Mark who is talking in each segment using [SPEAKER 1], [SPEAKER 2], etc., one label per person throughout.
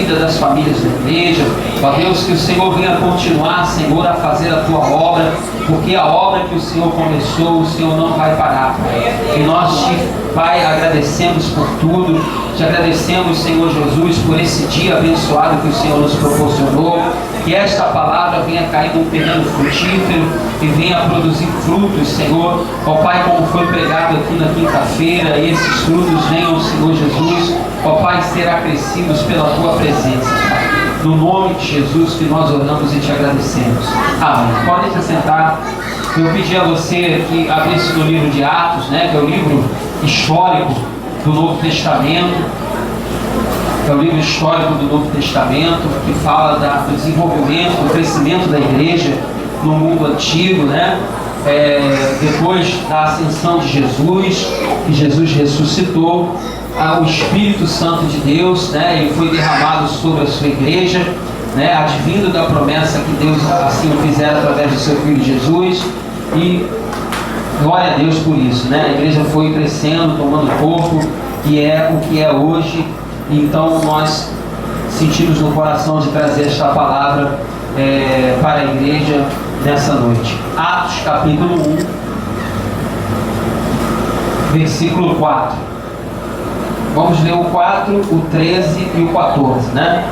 [SPEAKER 1] vida das famílias da igreja. Ó Deus, que o Senhor venha continuar, Senhor, a fazer a tua obra, porque a obra que o Senhor começou, o Senhor não vai parar. E nós te, Pai, agradecemos por tudo, te agradecemos, Senhor Jesus, por esse dia abençoado que o Senhor nos proporcionou. Que esta palavra venha cair num terreno frutífero e venha produzir frutos, Senhor. Ó Pai, como foi pregado aqui na quinta-feira, esses frutos venham, Senhor Jesus, ó Pai, ser acrescidos pela tua presença. No nome de Jesus que nós oramos e te agradecemos. Amém. Podem se assentar. Eu pedi a você que abrisse no livro de Atos, né, que é o livro histórico do Novo Testamento. É o livro histórico do Novo Testamento, que fala do desenvolvimento, do crescimento da igreja no mundo antigo, né? Depois da ascensão de Jesus, que Jesus ressuscitou, o Espírito Santo de Deus, né? Ele foi derramado sobre a sua igreja, né? Advindo da promessa que Deus assim o fizera através do seu Filho Jesus, e glória a Deus por isso, né? A igreja foi crescendo, tomando corpo, e é o que é hoje. Então nós sentimos no coração de trazer esta palavra para a igreja nessa noite. Atos capítulo 1, versículo 4. Vamos ler o 4, o 13 e o 14, né?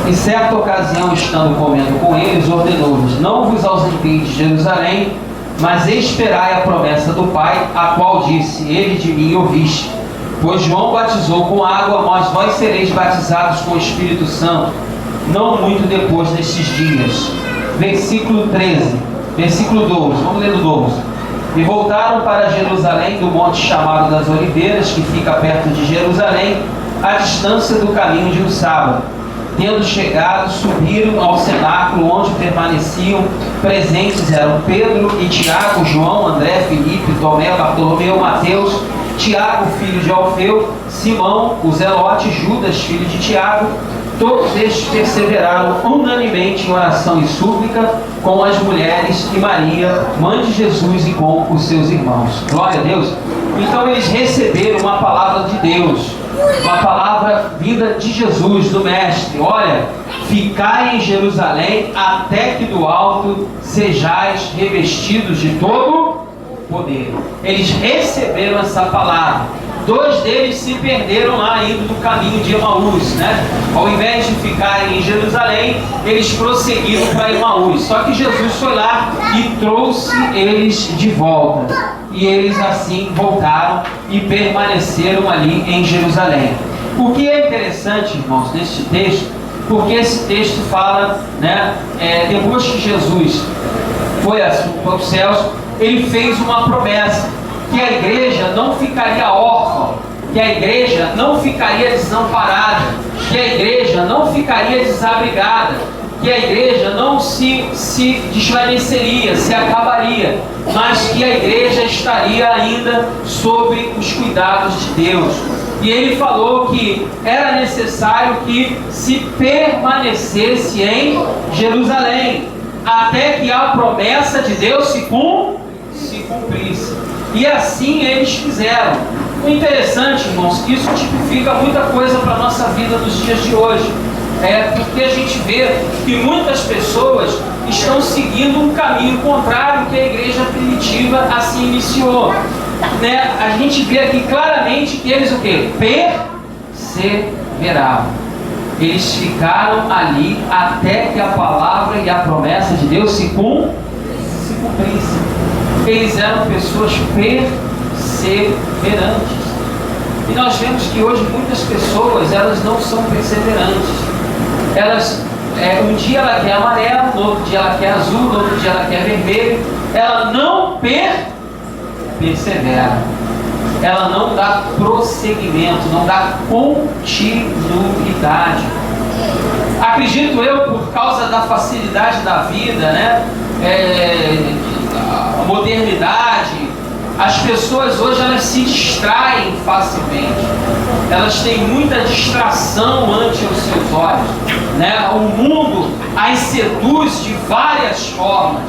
[SPEAKER 1] Em certa ocasião, estando comendo com eles, ordenou-lhes: não vos ausenteis de Jerusalém, mas esperai a promessa do Pai, a qual disse: ele de mim ouviste. Pois João batizou com água, mas vós sereis batizados com o Espírito Santo, não muito depois destes dias. Versículo 13, versículo 12, vamos ler do 12. E voltaram para Jerusalém, do monte chamado das Oliveiras, que fica perto de Jerusalém, à distância do caminho de um sábado. Tendo chegado, subiram ao cenáculo, onde permaneciam presentes eram Pedro e Tiago, João, André, Filipe, Tomé, Bartolomeu, Mateus, Tiago, filho de Alfeu, Simão, o Zelote, Judas, filho de Tiago. Todos estes perseveraram unanimemente em oração e súplica com as mulheres e Maria, mãe de Jesus, e com os seus irmãos. Glória a Deus. Então eles receberam uma palavra de Deus, uma palavra vinda de Jesus, do Mestre. Olha, ficai em Jerusalém até que do alto sejais revestidos de todo poder. Eles receberam essa palavra. 2 deles se perderam lá indo no caminho de Emaús, né? Ao invés de ficarem em Jerusalém, eles prosseguiram para Emaús. Só que Jesus foi lá e trouxe eles de volta. E eles assim voltaram e permaneceram ali em Jerusalém. O que é interessante, irmãos, neste texto, porque esse texto fala, né? Depois que Jesus foi para os céus, ele fez uma promessa, que a igreja não ficaria órfã, que a igreja não ficaria desamparada, que a igreja não ficaria desabrigada, que a igreja não se desvaneceria, se acabaria, mas que a igreja estaria ainda sob os cuidados de Deus. E ele falou que era necessário que se permanecesse em Jerusalém, até que a promessa de Deus se cumprisse. E assim eles fizeram. O interessante, irmãos, que isso tipifica muita coisa para a nossa vida nos dias de hoje. Porque a gente vê que muitas pessoas estão seguindo um caminho contrário que a igreja primitiva assim iniciou. Né? A gente vê aqui claramente que eles o quê? Perseveravam. Eles ficaram ali até que a palavra e a promessa de Deus se cumprissem. Eles eram pessoas perseverantes. E nós vemos que hoje muitas pessoas, elas não são perseverantes. Elas, um dia ela quer amarelo, no outro dia ela quer azul, no outro dia ela quer vermelho. Ela não persevera. Ela não dá prosseguimento, não dá continuidade. Acredito eu, por causa da facilidade da vida, né? A modernidade, as pessoas hoje elas se distraem facilmente, elas têm muita distração ante os seus olhos, né? O mundo as seduz de várias formas,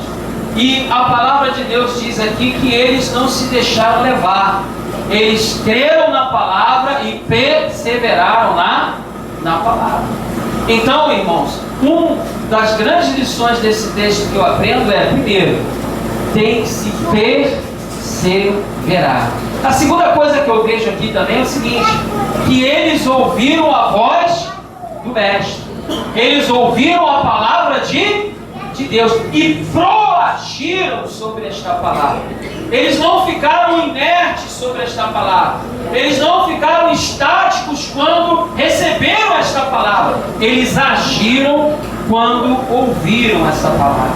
[SPEAKER 1] e a palavra de Deus diz aqui que eles não se deixaram levar, eles creram na palavra e perseveraram na na palavra. Então, irmãos, uma das grandes lições desse texto que eu aprendo é, primeiro, tem que se perseverar. A segunda coisa que eu vejo aqui também é o seguinte, que eles ouviram a voz do Mestre. Eles ouviram a palavra de Deus e proagiram sobre esta palavra. Eles não ficaram inertes sobre esta palavra. Eles não ficaram estáticos quando receberam esta palavra. Eles agiram quando ouviram essa palavra.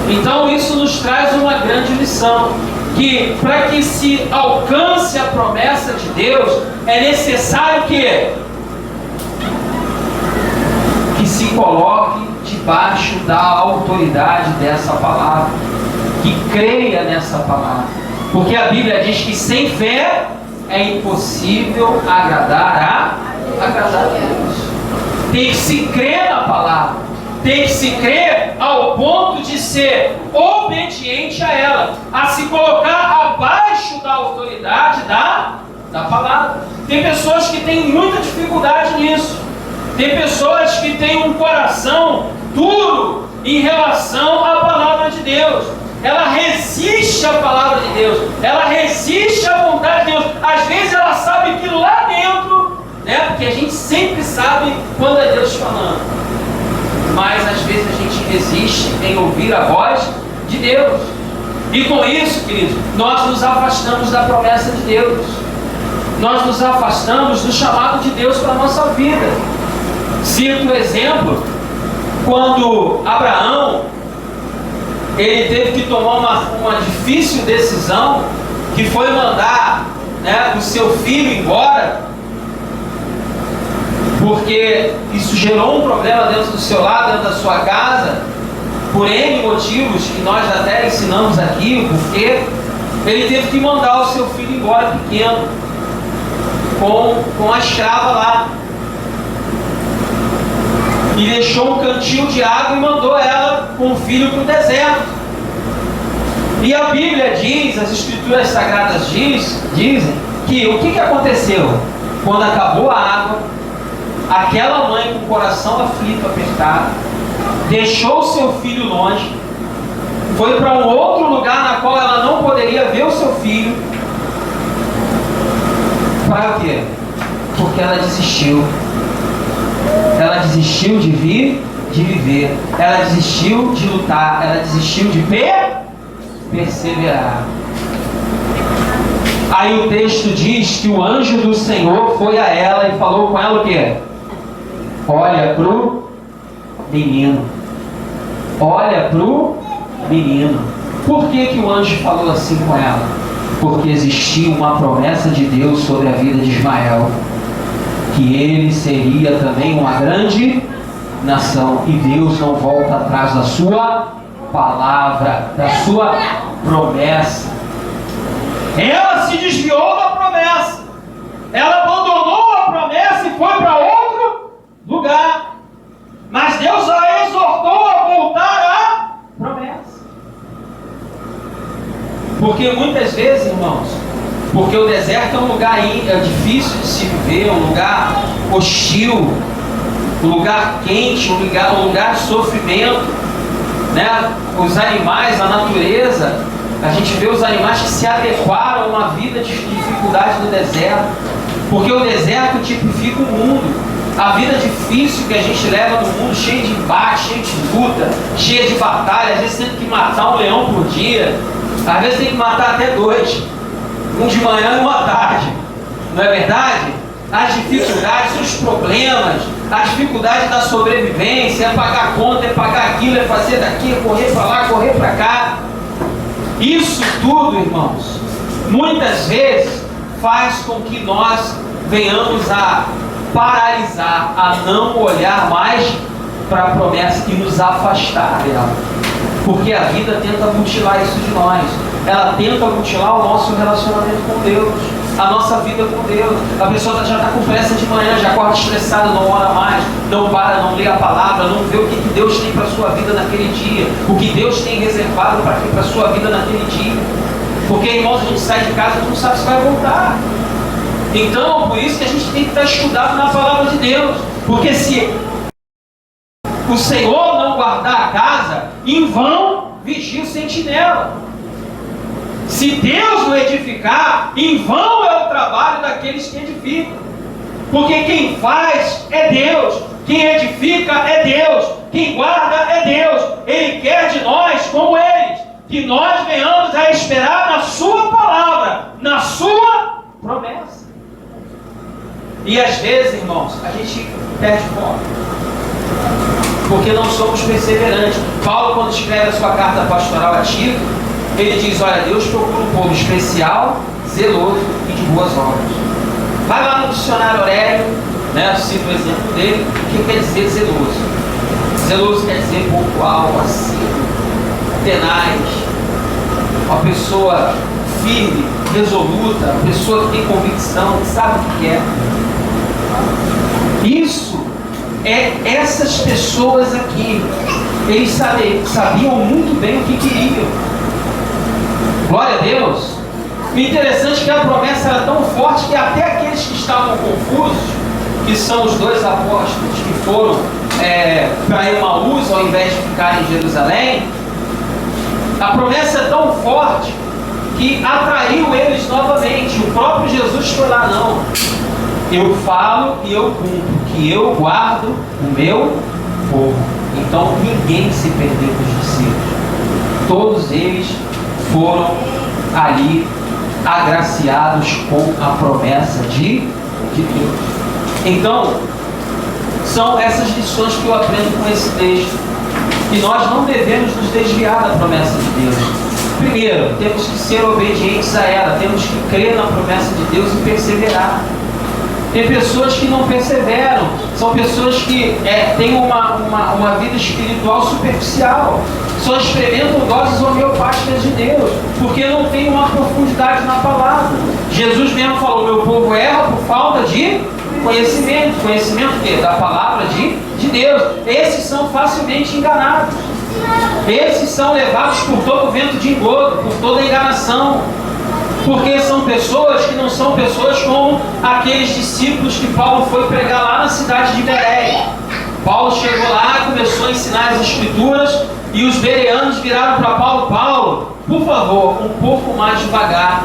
[SPEAKER 1] Então isso nos traz uma grande lição, que para que se alcance a promessa de Deus, é necessário que se coloque debaixo da autoridade dessa palavra, que creia nessa palavra, porque a Bíblia diz que sem fé é impossível agradar a Deus. Tem que se crer na palavra, tem que se crer ao ponto de ser obediente a ela, a se colocar abaixo da autoridade da palavra. Tem pessoas que têm muita dificuldade nisso. Tem pessoas que têm um coração duro em relação à palavra de Deus. Ela resiste à palavra de Deus. Ela resiste à vontade de Deus. Às vezes ela sabe que lá dentro, porque a gente sempre sabe quando é Deus falando. Mas às vezes a gente resiste em ouvir a voz de Deus. E com isso, queridos, nós nos afastamos da promessa de Deus. Nós nos afastamos do chamado de Deus para a nossa vida. Cito o exemplo, quando Abraão, ele teve que tomar uma difícil decisão, que foi mandar o seu filho embora, porque isso gerou um problema dentro do seu lar, dentro da sua casa, por N motivos que nós até ensinamos aqui, porque ele teve que mandar o seu filho embora pequeno, com a escrava lá. E deixou um cantil de água e mandou ela com o filho para o deserto. E a Bíblia diz, as Escrituras Sagradas dizem que o que aconteceu? Quando acabou a água, aquela mãe com o coração aflito, apertado, deixou o seu filho longe, foi para um outro lugar na qual ela não poderia ver o seu filho. Para o quê? Porque ela desistiu. Ela desistiu de viver. Ela desistiu de lutar. Ela desistiu de perseverar. Aí o texto diz que o anjo do Senhor foi a ela e falou com ela o quê? Olha pro menino. Olha pro menino. Por que o anjo falou assim com ela? Porque existia uma promessa de Deus sobre a vida de Ismael, que ele seria também uma grande nação, e Deus não volta atrás da sua palavra, da sua promessa. Ela se desviou da promessa, ela abandonou a promessa e foi para outro lugar, mas Deus a exortou a voltar à promessa. Porque muitas vezes, irmãos, porque o deserto é um lugar difícil de se viver, um lugar hostil, um lugar quente, um lugar de sofrimento, Os animais, a natureza, a gente vê os animais que se adequaram a uma vida de dificuldade no deserto, porque o deserto tipifica o mundo. A vida difícil que a gente leva no mundo, cheia de embate, cheia de luta, cheia de batalha, às vezes tem que matar um leão por dia, às vezes tem que matar até 2. Um de manhã e um à tarde, não é verdade? As dificuldades, os problemas, as dificuldades da sobrevivência, é pagar a conta, é pagar aquilo, é fazer daqui, é correr para lá, correr para cá. Isso tudo, irmãos, muitas vezes faz com que nós venhamos a paralisar, a não olhar mais para a promessa e nos afastar dela. Porque a vida tenta mutilar isso de nós. Ela tenta mutilar o nosso relacionamento com Deus, a nossa vida com Deus. A pessoa já está com pressa de manhã, já acorda estressada, não ora mais, não para, não lê a palavra, não vê o que Deus tem para a sua vida naquele dia, o que Deus tem reservado para a sua vida naquele dia. Porque, irmãos, a gente sai de casa e não sabe se vai voltar. Então, por isso que a gente tem que estar estudado na palavra de Deus. Porque se o Senhor não guardar a casa, em vão vigia o sentinela. Se Deus não edificar, em vão é o trabalho daqueles que edificam. Porque quem faz é Deus, quem edifica é Deus, quem guarda é Deus. Ele quer de nós como eles, que nós venhamos a esperar na sua palavra, na sua promessa. E às vezes, irmãos, a gente perde foco, porque não somos perseverantes. Paulo, quando escreve a sua carta pastoral a Tito, ele diz: olha, Deus procura um povo especial, zeloso e de boas obras. Vai lá no dicionário Aurélio, né, cito o exemplo dele, o que quer dizer zeloso? Zeloso quer dizer pontual, assíduo, tenaz, uma pessoa firme, resoluta, uma pessoa que tem convicção, que sabe o que quer. Isso é essas pessoas aqui. Eles sabiam muito bem o que queriam. Glória a Deus. O interessante é que a promessa era tão forte que até aqueles que estavam confusos, que são os dois apóstolos que foram para Emaús ao invés de ficar em Jerusalém, a promessa é tão forte que atraiu eles novamente. O próprio Jesus foi lá: não, eu falo e eu cumpro, que eu guardo o meu povo. Então ninguém se perdeu dos discípulos. Todos eles foram ali agraciados com a promessa de Deus. Então, são essas lições que eu aprendo com esse texto. E nós não devemos nos desviar da promessa de Deus. Primeiro, temos que ser obedientes a ela, temos que crer na promessa de Deus e perseverar. Tem pessoas que não perseveram, são pessoas que têm uma vida espiritual superficial, só experimentam doses homeopáticas de Deus, porque não tem uma profundidade na palavra. Jesus mesmo falou: meu povo erra por falta de conhecimento. Conhecimento quê? Da palavra de Deus. Esses são facilmente enganados. Esses são levados por todo o vento de engodo, por toda a enganação. Porque são pessoas que não são pessoas como aqueles discípulos que Paulo foi pregar lá na cidade de Bereia. Paulo chegou lá, começou a ensinar as escrituras, e os bereanos viraram para Paulo: Paulo, por favor, um pouco mais devagar,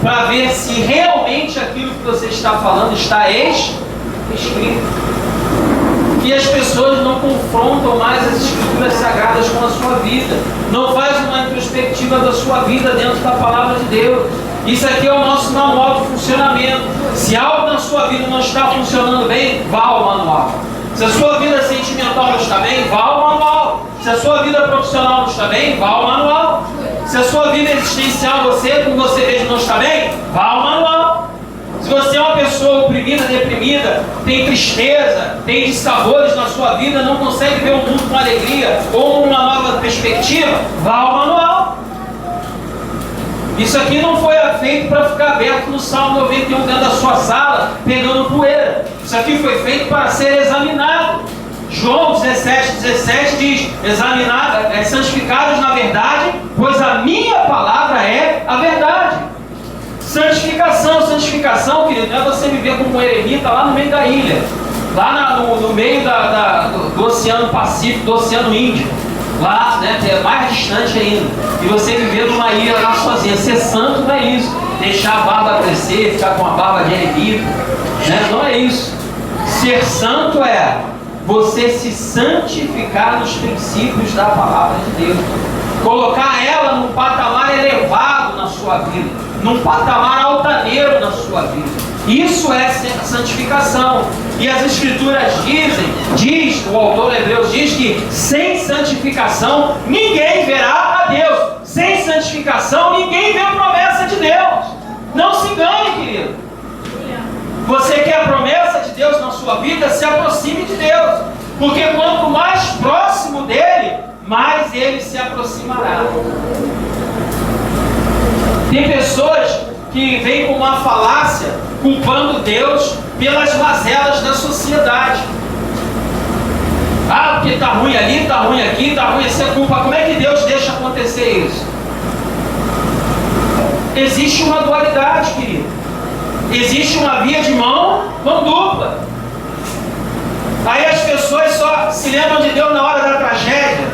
[SPEAKER 1] para ver se realmente aquilo que você está falando está escrito. E as pessoas não confrontam mais as escrituras sagradas com a sua vida, não fazem uma introspectiva da sua vida dentro da palavra de Deus. Isso aqui é o nosso manual de funcionamento. Se algo na sua vida não está funcionando bem, vá ao manual. Se a sua vida sentimental não está bem, vá ao manual. Se a sua vida profissional não está bem, vá ao manual. Se a sua vida existencial, como você mesmo não está bem, vá ao manual. Se você é uma pessoa oprimida, deprimida, tem tristeza, tem dissabores na sua vida, não consegue ver o mundo com alegria ou uma nova perspectiva, vá ao manual. Isso aqui não foi feito para ficar aberto no Salmo 91 dentro da sua sala, pegando poeira. Isso aqui foi feito para ser examinado. João 17:17 diz: santificados na verdade, pois a minha palavra é a verdade. Santificação, querido, não é você viver como um eremita lá no meio da ilha, lá no meio do Oceano Pacífico, do Oceano Índico, lá, né, é mais distante ainda, e você viver numa ilha lá sozinha. Ser santo não é isso, deixar a barba crescer, ficar com a barba de eremita, né? Não é isso. Ser santo é você se santificar nos princípios da palavra de Deus, colocar ela num patamar elevado na sua vida, num patamar altaneiro na sua vida. Isso é santificação. E as escrituras o autor Hebreus diz que sem santificação ninguém verá a Deus. Sem santificação ninguém vê a promessa de Deus. Não se engane, querido. Você quer a promessa de Deus na sua vida? Se aproxime de Deus. Porque quanto mais próximo dele, mais ele se aproximará. Tem pessoas que vêm com uma falácia, culpando Deus pelas mazelas da sociedade. Ah, porque está ruim ali, está ruim aqui, está ruim, essa é culpa. Como é que Deus deixa acontecer isso? Existe uma dualidade, querido. Existe uma via de mão dupla. Aí as pessoas só se lembram de Deus na hora da tragédia.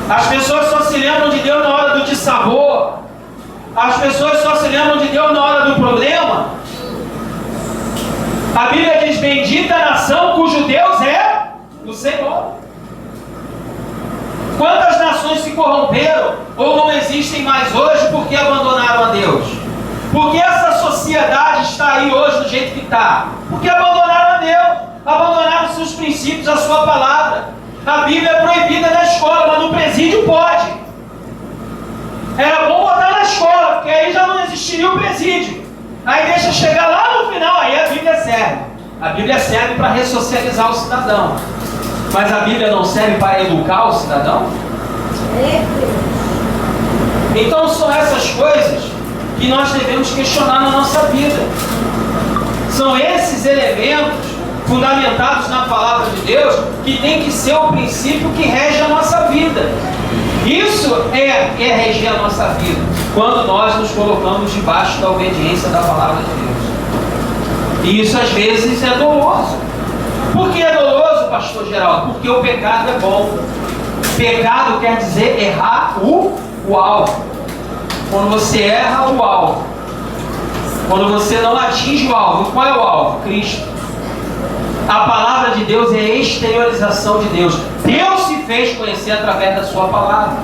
[SPEAKER 1] As pessoas só se lembram de Deus na hora do dissabor. As pessoas só se lembram de Deus na hora do problema. A Bíblia diz: bendita a nação cujo Deus é o Senhor. Quantas nações se corromperam ou não existem mais hoje porque abandonaram a Deus? Por que essa sociedade está aí hoje do jeito que está? Porque abandonaram a Deus, abandonaram seus princípios, a sua palavra. A Bíblia é proibida na escola, mas no presídio pode. Era bom botar na escola, porque aí já não existiria o presídio. Aí deixa chegar lá no final, aí a Bíblia serve. A Bíblia serve para ressocializar o cidadão. Mas a Bíblia não serve para educar o cidadão? Então são essas coisas que nós devemos questionar na nossa vida. São esses elementos fundamentados na palavra de Deus que tem que ser o princípio que rege a nossa vida. Isso é reger a nossa vida, quando nós nos colocamos debaixo da obediência da palavra de Deus. E isso às vezes é doloroso. Por que é doloroso, pastor Geraldo? Porque o pecado é bom. Pecado quer dizer errar o alvo. Quando você erra o alvo, quando você não atinge o alvo, qual é o alvo? Cristo. A palavra de Deus é a exteriorização de Deus. Deus se fez conhecer através da sua palavra.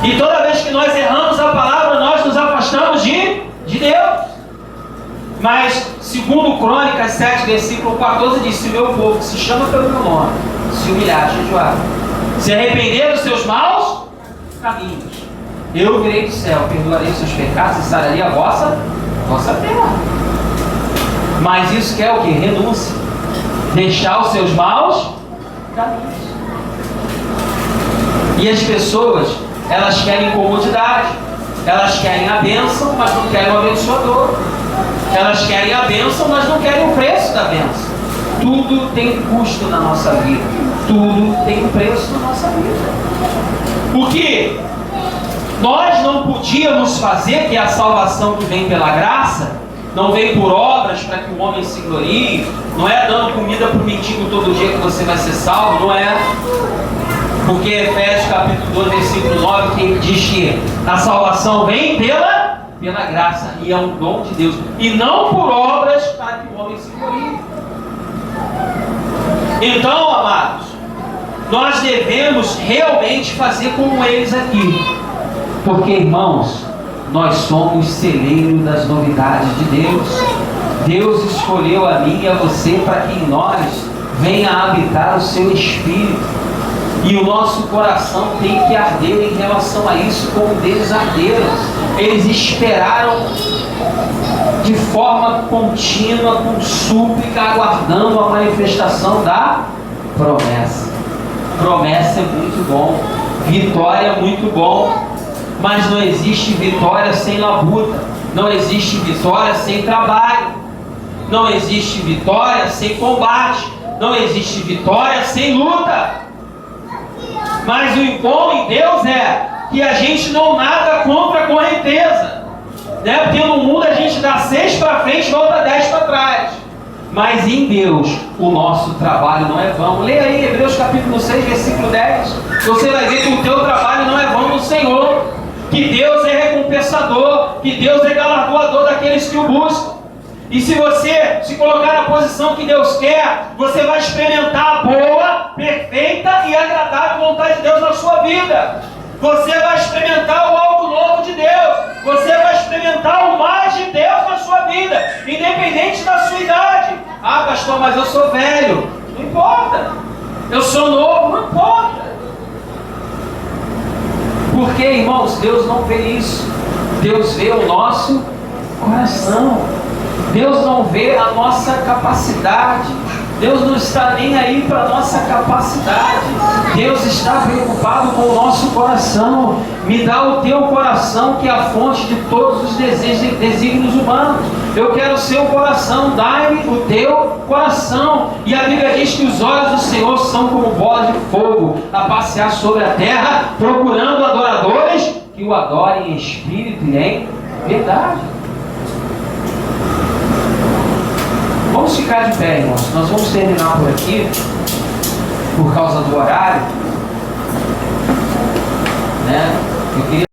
[SPEAKER 1] E toda vez que nós erramos a palavra, nós nos afastamos de Deus. Mas, segundo Crônicas 7, versículo 14, diz: se o meu povo, que se chama pelo meu nome, se humilhar, jejuar, se arrepender dos seus maus caminhos, eu virei do céu, perdoarei os seus pecados e sararei a vossa terra. Mas isso quer o que? Renúncia. Deixar os seus maus caminhos. E as pessoas, elas querem comodidade, elas querem a bênção, mas não querem o abençoador. Elas querem a bênção, mas não querem o preço da bênção. Tudo tem custo na nossa vida. Tudo tem um preço na nossa vida. O que nós não podíamos fazer, que é a salvação que vem pela graça, não vem por obras para que o homem se glorie, não é dando comida para o mendigo todo dia que você vai ser salvo, não é. Porque Efésios capítulo 2, versículo 9, que diz que a salvação vem pela graça, e é um dom de Deus, e não por obras para que o homem se glorie. Então, amados, nós devemos realmente fazer como eles aqui, porque, irmãos, nós somos celeiro das novidades de Deus. Deus escolheu a mim e a você para que em nós venha a habitar o seu Espírito. E o nosso coração tem que arder em relação a isso, como deles arderam. Eles esperaram de forma contínua, com súplica, aguardando a manifestação da promessa. Promessa é muito bom, vitória é muito bom, mas não existe vitória sem labuta, não existe vitória sem trabalho, não existe vitória sem combate, não existe vitória sem luta. Mas o bom em Deus é que a gente não nada contra a correnteza, né? Porque no mundo a gente dá 6 para frente e volta 10 para trás. Mas em Deus o nosso trabalho não é vão. Leia aí Hebreus capítulo 6, versículo 10. Você vai ver que o teu trabalho não é vão no Senhor, que Deus é recompensador, que Deus é galardoador daqueles que o buscam. E se você se colocar na posição que Deus quer, você vai experimentar a boa, perfeita e agradável vontade de Deus na sua vida. Você vai experimentar o algo novo de Deus. Você vai experimentar o mais de Deus na sua vida, independente da sua idade. Ah, pastor, mas eu sou velho. Não importa. Eu sou novo. Não importa. Porque, irmãos, Deus não vê isso. Deus vê o nosso coração. Deus não vê a nossa capacidade. Deus não está nem aí para a nossa capacidade. Deus está preocupado com o nosso coração. Me dá o teu coração, que é a fonte de todos os desígnios humanos. Eu quero o seu coração, dai-me o teu coração. E a Bíblia diz que os olhos do Senhor são como bolas de fogo, a passear sobre a terra, procurando adoradores que o adorem em espírito e em verdade. Vamos ficar de pé, irmãos. Nós vamos terminar por aqui, por causa do horário. Né? Eu queria